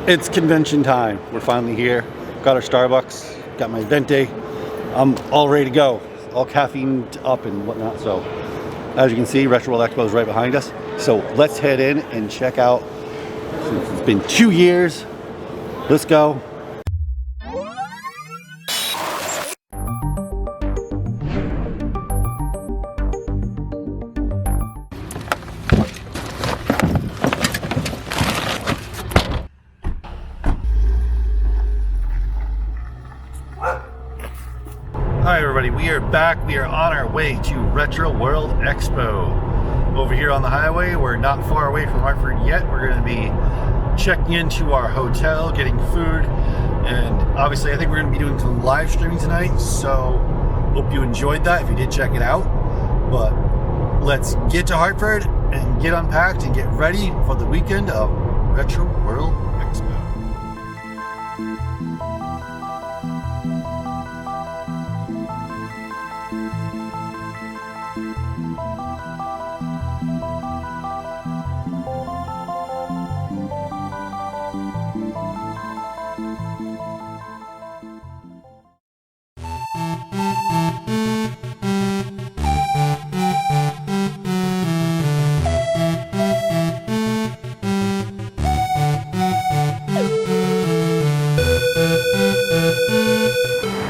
It's convention time. We're finally here. Got our Starbucks, got my Venti. I'm all ready to go. All caffeined up and whatnot. So as you can see, Retro World Expo is right behind us. So let's head in and check out. Since it's been 2 years, let's go. Hi everybody, we are back. We are on our way to Retro World Expo. Over here on the highway, we're not far away from Hartford yet. We're going to be checking into our hotel, getting food, and obviously I think we're going to be doing some live streaming tonight, so hope you enjoyed that if you did check it out. But let's get to Hartford and get unpacked and get ready for the weekend of Retro World Expo.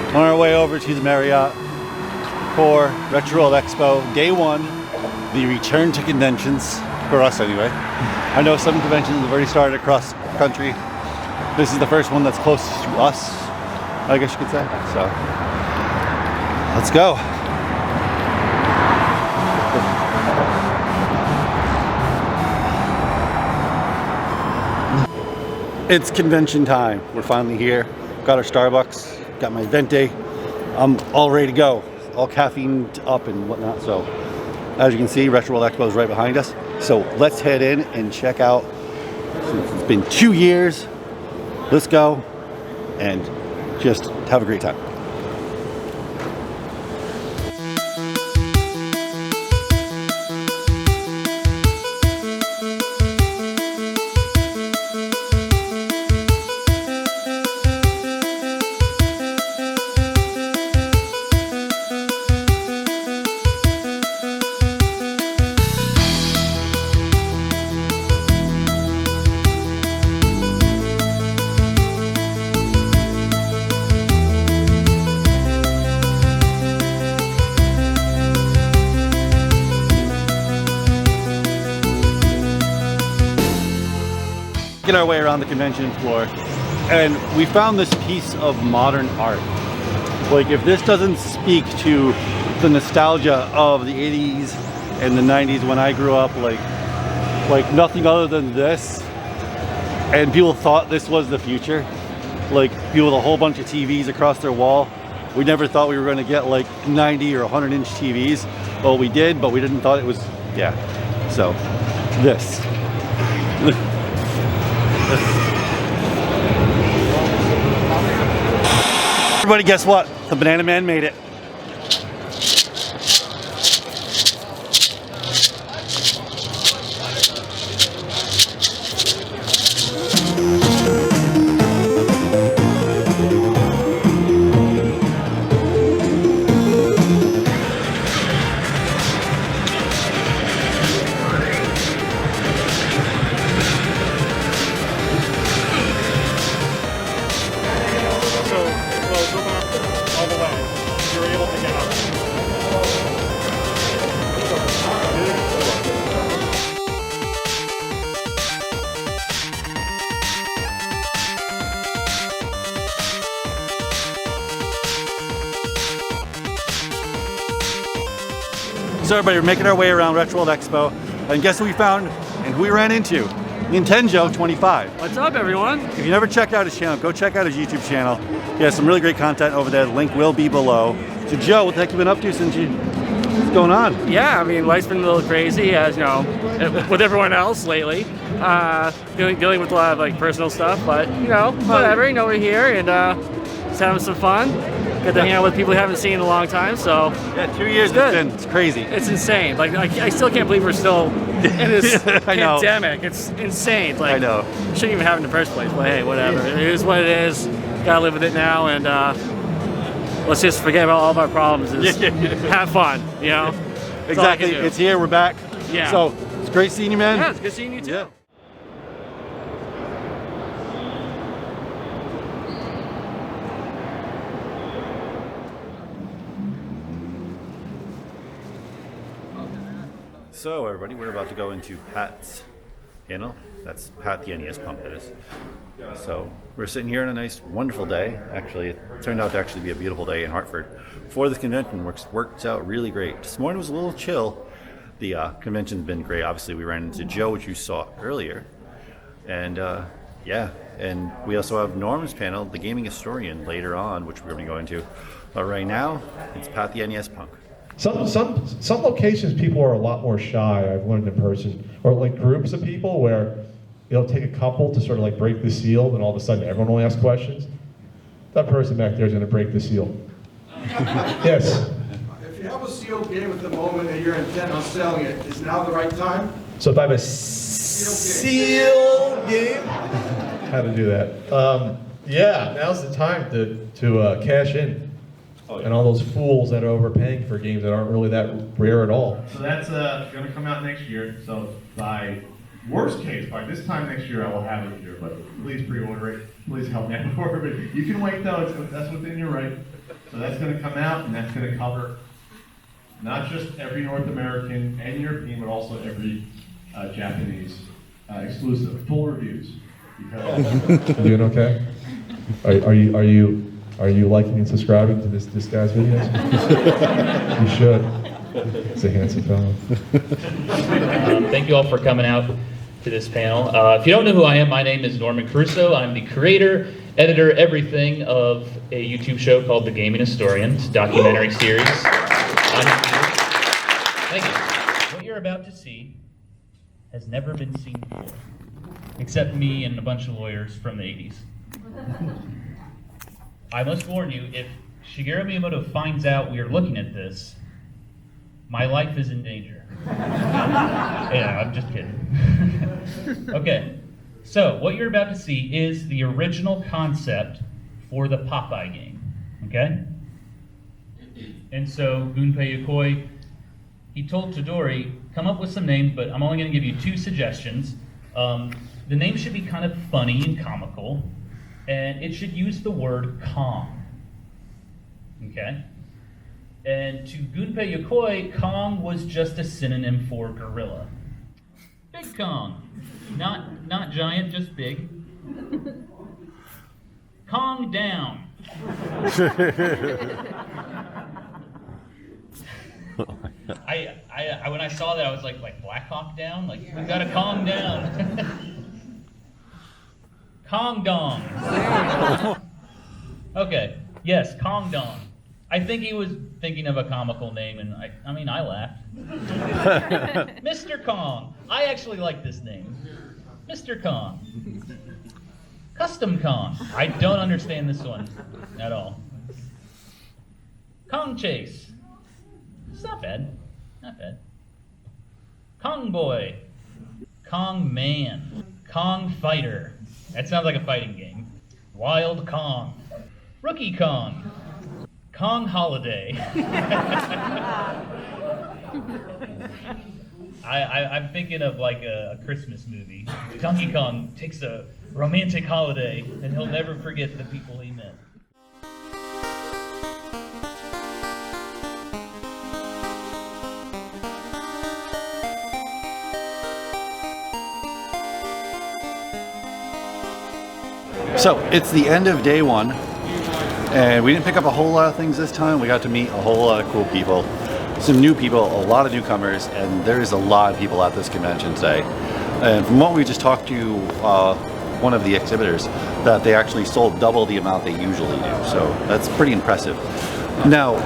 On our way over to the Marriott for Retro World Expo, day one, the return to conventions, for us anyway. I know some conventions have already started across the country. This is the first one that's closest to us, I guess you could say. So, let's go. It's convention time. We're finally here. Got our Starbucks, got my Venti. I'm all ready to go. All caffeined up and whatnot. So as you can see, Retro World Expo is right behind us. So let's head in and check out. Since it's been 2 years, let's go and just have a great time. Get our way around the convention floor, and we found this piece of modern art. Like, if this doesn't speak to the nostalgia of the 80s and the 90s when I grew up, like nothing other than this, and people thought this was the future, like people with a whole bunch of TVs across their wall. We never thought we were going to get like 90 or 100-inch TVs. Well, we did, but we didn't thought it was, yeah. So this. Everybody, guess what? The Banana Man made it. So everybody, we're making our way around Retro World Expo, and guess who we found and who we ran into? Nintendo 25. What's up, everyone? If you never checked out his channel, go check out his YouTube channel. He has some really great content over there. The link will be below. So Joe, what the heck have you been up to since you... What's going on? Yeah, I mean, life's been a little crazy, as you know, with everyone else lately. Dealing with a lot of like personal stuff, but you know, whatever. You know, we're here and Just having some fun. Get to hang out with people we haven't seen in a long time. So Yeah, 2 years it's crazy. It's insane. Like I still can't believe we're still in this pandemic. It's insane. Like, I know. Shouldn't even have it in the first place. But hey, whatever. It is what it is. Gotta live with it now, and let's just forget about all of our problems. Just have fun, you know. Exactly. It's here. We're back. Yeah. So it's great seeing you, man. Yeah, it's good seeing you too. Yeah. So everybody, we're about to go into Pat's panel. That's Pat the NES pump, that is. So we're sitting here on a nice, wonderful day. Actually, it turned out to actually be a beautiful day in Hartford for this convention. Worked out really great. This morning was a little chill. The convention's been great. Obviously, we ran into Joe, which you saw earlier. And yeah, and we also have Norm's panel, the gaming historian, later on, which we're going to be going to. But right now, it's Pat the NES punk. Some locations people are a lot more shy, I've learned in person, or like groups of people where it'll take a couple to sort of like break the seal, and all of a sudden everyone will ask questions. That person back there is going to break the seal. Yes? If you have a sealed game at the moment and you're intent on selling it, is now the right time? So if I have a seal game, how to do that? Yeah, now's the time to cash in. Oh, yeah. And all those fools that are overpaying for games that aren't really that rare at all. So that's going to come out next year. So by worst case, by this time next year, I will have it here. But please pre-order it. Please help me out before. You can wait though. That's within your right. So that's going to come out, and that's going to cover not just every North American and European, but also every Japanese exclusive full reviews. Because You doing okay? Are you liking and subscribing to this guy's videos? You should. He's a handsome fellow. Thank you all for coming out to this panel. If you don't know who I am, my name is Norman Caruso. I'm the creator, editor, everything of a YouTube show called The Gaming Historians documentary series. Thank you. What you're about to see has never been seen before, except me and a bunch of lawyers from the 80s. I must warn you, if Shigeru Miyamoto finds out we are looking at this, my life is in danger. Yeah, I'm just kidding. Okay, so what you're about to see is the original concept for the Popeye game, okay? And so Gunpei Yokoi, he told Todori, come up with some names, but I'm only going to give you 2 suggestions. The name should be kind of funny and comical, and it should use the word Kong, okay? And to Gunpei Yokoi, Kong was just a synonym for gorilla. Big Kong, not giant, just big. Kong down. I when I saw that, I was like Black Hawk down, like we gotta calm down. Kong Dong. Okay, yes, Kong Dong. I think he was thinking of a comical name, and I mean, I laughed. Mr. Kong. I actually like this name. Mr. Kong. Custom Kong. I don't understand this one at all. Kong Chase. It's not bad. Not bad. Kong Boy. Kong Man. Kong Fighter. That sounds like a fighting game. Wild Kong. Rookie Kong. Kong Holiday. I'm thinking of like a Christmas movie. Donkey Kong takes a romantic holiday, and he'll never forget the people he met. So it's the end of day 1, and we didn't pick up a whole lot of things this time. We got to meet a whole lot of cool people, some new people, a lot of newcomers, and there's a lot of people at this convention today. And from what we just talked to one of the exhibitors, that they actually sold double the amount they usually do. So that's pretty impressive. Now,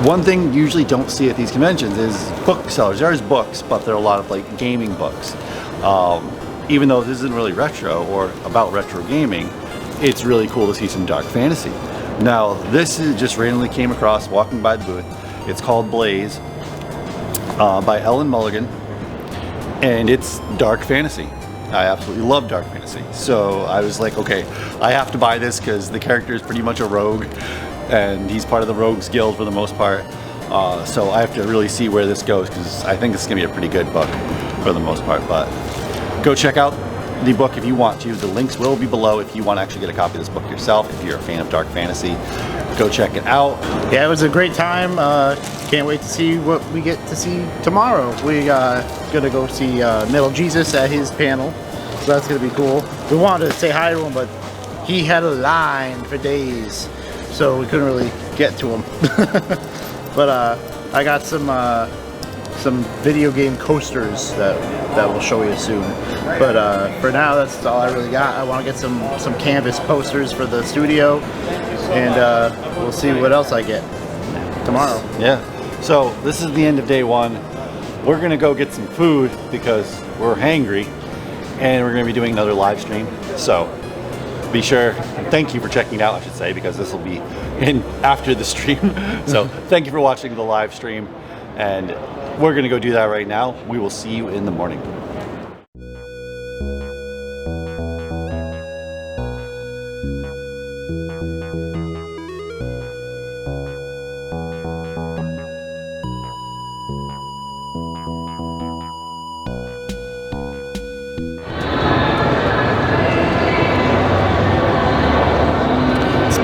one thing you usually don't see at these conventions is booksellers. There's books, but there are a lot of like gaming books. Even though this isn't really retro or about retro gaming, it's really cool to see some dark fantasy. Now, this is just randomly came across walking by the booth. It's called Blaze by Ellen Mulligan, and it's dark fantasy. I absolutely love dark fantasy. So I was like, okay, I have to buy this because the character is pretty much a rogue, and he's part of the Rogues Guild for the most part. So I have to really see where this goes because I think it's gonna be a pretty good book for the most part. But go check out the book if you want to. The links will be below if you want to actually get a copy of this book yourself. If you're a fan of dark fantasy, go check it out. Yeah, it was a great time. Can't wait to see what we get to see tomorrow. We gonna go see Middle Jesus at his panel, so that's gonna be cool. We wanted to say hi to him, but he had a line for days, so we couldn't really get to him. But I got some video game coasters that we'll show you soon. But for now, that's all I really got. I want to get some canvas posters for the studio, and we'll see what else I get tomorrow. Yeah. So this is the end of day one. We're gonna go get some food because we're hangry, and we're gonna be doing another live stream. So be sure, thank you for checking it out, I should say, because this will be in after the stream. So thank you for watching the live stream, and we're gonna go do that right now. We will see you in the morning.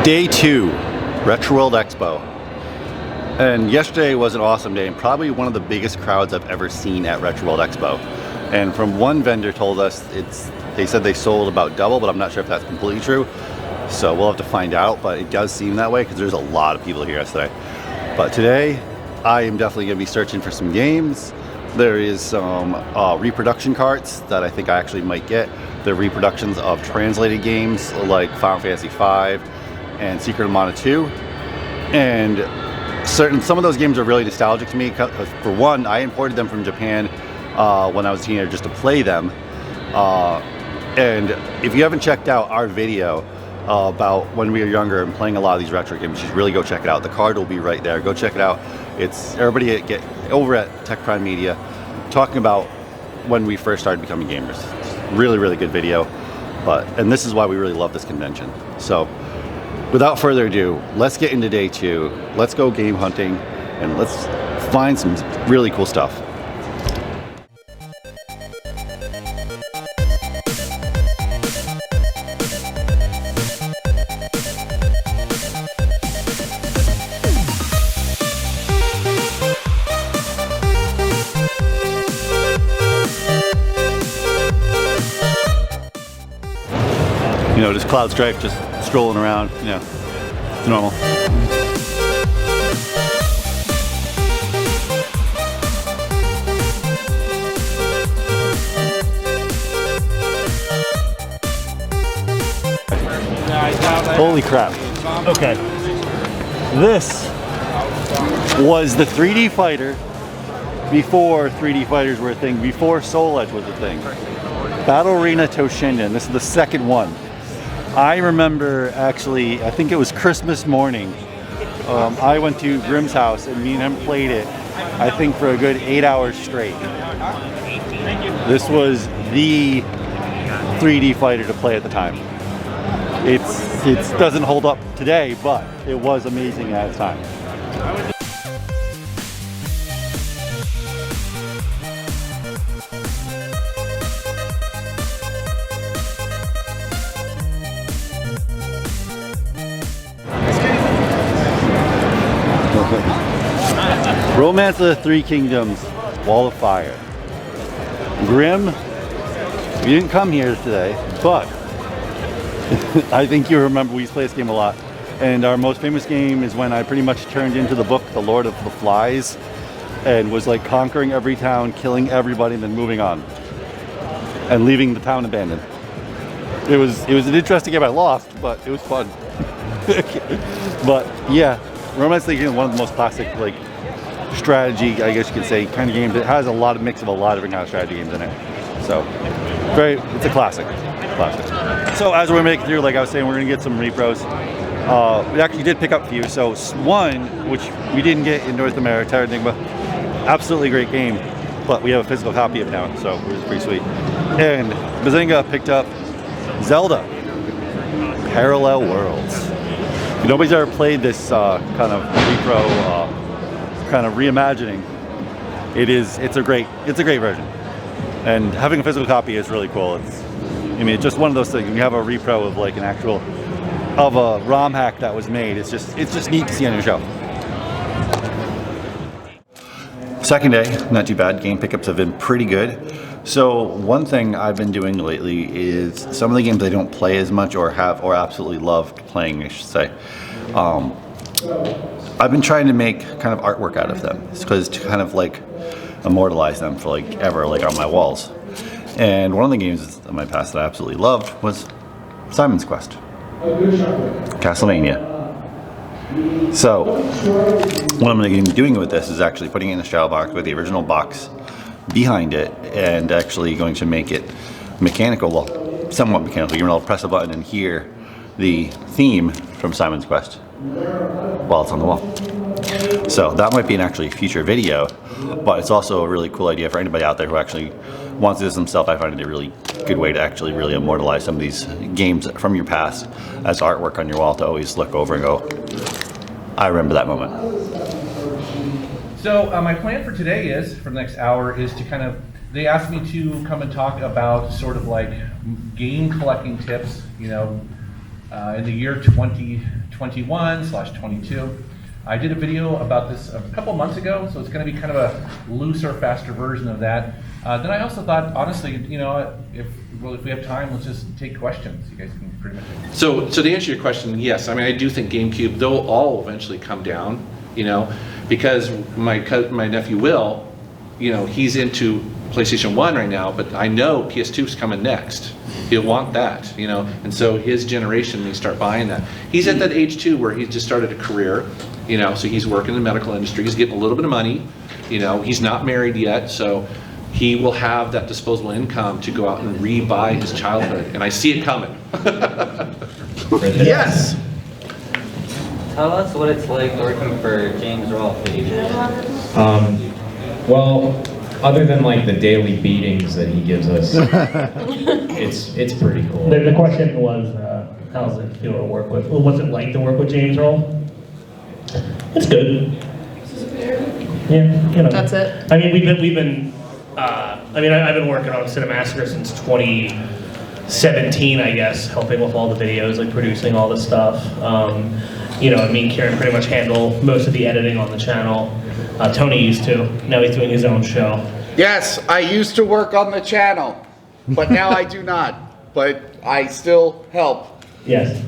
Day 2, Retro World Expo. And yesterday was an awesome day and probably one of the biggest crowds I've ever seen at Retro World Expo. And from one vendor told us they said they sold about double, but I'm not sure if that's completely true. So we'll have to find out, but it does seem that way because there's a lot of people here yesterday. But today, I am definitely going to be searching for some games. There is some reproduction carts that I think I actually might get. They're reproductions of translated games like Final Fantasy V and Secret of Mana 2. And some of those games are really nostalgic to me. For one, I imported them from Japan when I was a teenager just to play them. And if you haven't checked out our video about when we were younger and playing a lot of these retro games, you should really go check it out. The card will be right there. Go check it out. It's everybody get over at Tech Prime Media talking about when we first started becoming gamers. Really, really good video. And this is why we really love this convention. So without further ado, let's get into day 2. Let's go game hunting and let's find some really cool stuff. You know, just Cloud Strife just strolling around, you know, it's normal. Holy crap. Okay. This was the 3D fighter before 3D fighters were a thing, before Soul Edge was a thing. Battle Arena Toshinden, this is the second one. I remember actually, I think it was Christmas morning, I went to Grimm's house and me and him played it, I think for a good 8 hours straight. This was the 3D fighter to play at the time. It doesn't hold up today, but it was amazing at its time. Romance of the Three Kingdoms, Wall of Fire. Grimm, you didn't come here today, but I think you remember we used to play this game a lot. And our most famous game is when I pretty much turned into the book, The Lord of the Flies, and was like conquering every town, killing everybody, and then moving on. And leaving the town abandoned. It was an interesting game. I lost, but it was fun. But yeah, Romance of the Kingdom is one of the most classic, like, strategy, I guess you could say, kind of games. It has a lot of mix of a lot of different kind of strategy games in it. So, it's a classic. So as we're making through, like I was saying, we're gonna get some repros. We actually did pick up a few. So one, which we didn't get in North America, Tower Enigma, absolutely great game, but we have a physical copy of it now, so it was pretty sweet. And Bazinga picked up Zelda, Parallel Worlds. If nobody's ever played this kind of repro, kind of reimagining, it's a great version. And having a physical copy is really cool. It's just one of those things. When you have a repro of like an actual of a ROM hack that was made, it's just neat to see on your shelf. Second day, not too bad. Game pickups have been pretty good. So one thing I've been doing lately is some of the games I don't play as much or absolutely loved playing, I should say. I've been trying to make kind of artwork out of them, because to kind of like immortalize them for like ever, like on my walls. And one of the games in my past that I absolutely loved was Simon's Quest, Castlevania. So what I'm going to be doing with this is actually putting it in a shadow box with the original box behind it, and actually going to make it mechanical, well, somewhat mechanical. You're going to press a button and hear the theme from Simon's Quest while it's on the wall. So that might be an actually future video, but it's also a really cool idea for anybody out there who actually wants to do this themselves. I find it a really good way to actually really immortalize some of these games from your past as artwork on your wall to always look over and go, I remember that moment. So my plan for today is, for the next hour, is to kind of, they asked me to come and talk about sort of like game collecting tips, in the year 2021/22. I did a video about this a couple months ago, so it's going to be kind of a looser, faster version of that. Then I also thought, honestly, if we have time, let's just take questions. You guys can pretty much. So to answer your question, yes. I mean, I do think GameCube, they'll all eventually come down, because my nephew Will, he's into PlayStation 1 right now, but I know PS2 is coming next. He'll want that, and so his generation, they start buying that. He's at that age too where he's just started a career, so he's working in the medical industry. He's getting a little bit of money, he's not married yet, so he will have that disposable income to go out and re-buy his childhood, and I see it coming. Yes. Tell us what it's like working for James Rolfe. Well, other than like the daily beatings that he gives us, it's pretty cool. The question was, how's it feel to work with? Well, what's it like to work with James Rolfe? It's good. Yeah, That's it. I mean, we've been. I've been working on Cinemassacre since 2017, I guess, helping with all the videos, like producing all the stuff. Me and Kieran pretty much handle most of the editing on the channel. Tony used to. Now he's doing his own show. Yes, I used to work on the channel, but now I do not. But I still help. Yes.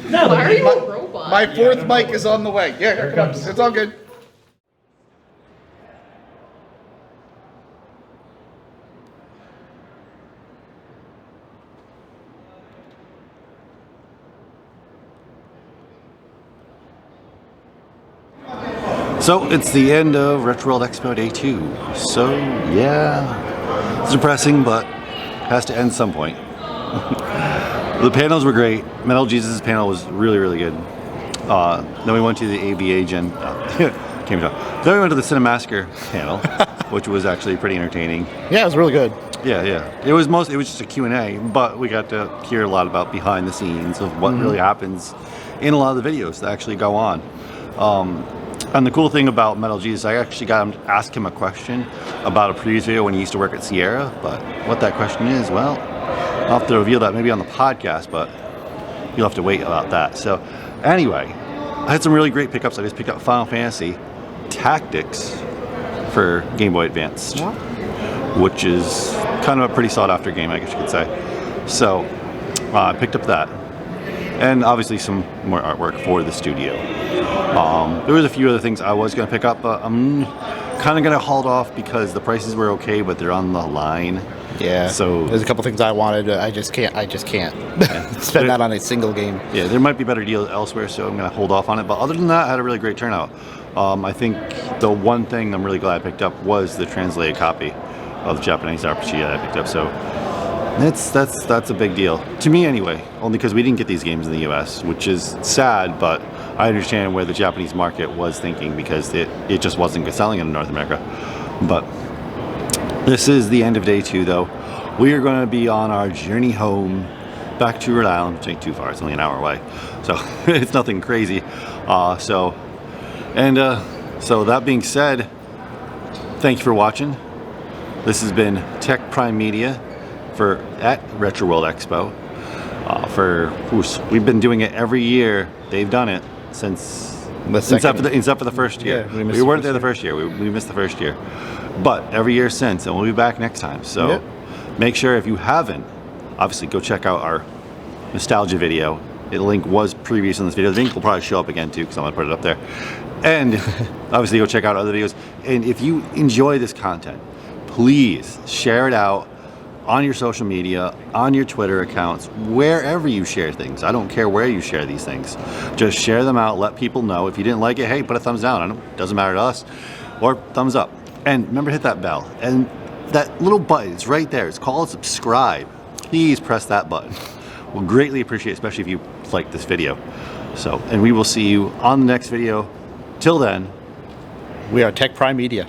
No, why are you a robot? My fourth mic is on the way. Yeah, Here it comes. It's all good. So it's the end of Retro World Expo Day 2. So yeah, it's depressing, but has to end some point. The panels were great. Metal Jesus' panel was really, really good. Then we went to the AVA Gen. Then we went to the Cinemassacre panel, which was actually pretty entertaining. Yeah, it was really good. Yeah. It was just a Q&A, but we got to hear a lot about behind the scenes of what really happens in a lot of the videos that actually go on. And the cool thing about Metal Jesus, I actually got him to ask him a question about a previous video when he used to work at Sierra, but what that question is, well, I'll have to reveal that maybe on the podcast, but you'll have to wait about that. So anyway, I had some really great pickups. I just picked up Final Fantasy Tactics for Game Boy Advance, which is kind of a pretty sought after game, I guess you could say. So I picked up that. And obviously some more artwork for the studio. There was a few other things I was going to pick up, but I'm kind of going to hold off because the prices were okay, but they're on the line. Yeah. So there's a couple things I wanted. I just can't spend that on a single game. Yeah, there might be better deals elsewhere, so I'm going to hold off on it. But other than that, I had a really great turnout. I think the one thing I'm really glad I picked up was the translated copy of the Japanese RPG that I picked up. So That's a big deal to me anyway. Only because we didn't get these games in the U.S., which is sad. But I understand where the Japanese market was thinking because it just wasn't selling in North America. But this is the end of day 2, though. We are going to be on our journey home back to Rhode Island. It ain't too far. It's only an hour away, so it's nothing crazy. So that being said, thank you for watching. This has been Tech Prime Media at Retro World Expo. We've been doing it every year. They've done it since except for the first year. Yeah, we weren't there the first year. We missed the first year, but every year since, and we'll be back next time. So make sure, if you haven't, obviously go check out our nostalgia video. The link was previous in this video. The link will probably show up again too because I'm gonna put it up there. And obviously go check out other videos. And if you enjoy this content, please share it out on your social media, on your Twitter accounts, wherever you share things. I don't care where you share these things. Just share them out, let people know. If you didn't like it, hey, put a thumbs down. It doesn't matter to us. Or thumbs up. And remember to hit that bell. And that little button, it's right there. It's called subscribe. Please press that button. We'll greatly appreciate it, especially if you like this video. So, and we will see you on the next video. Till then, we are Tech Prime Media.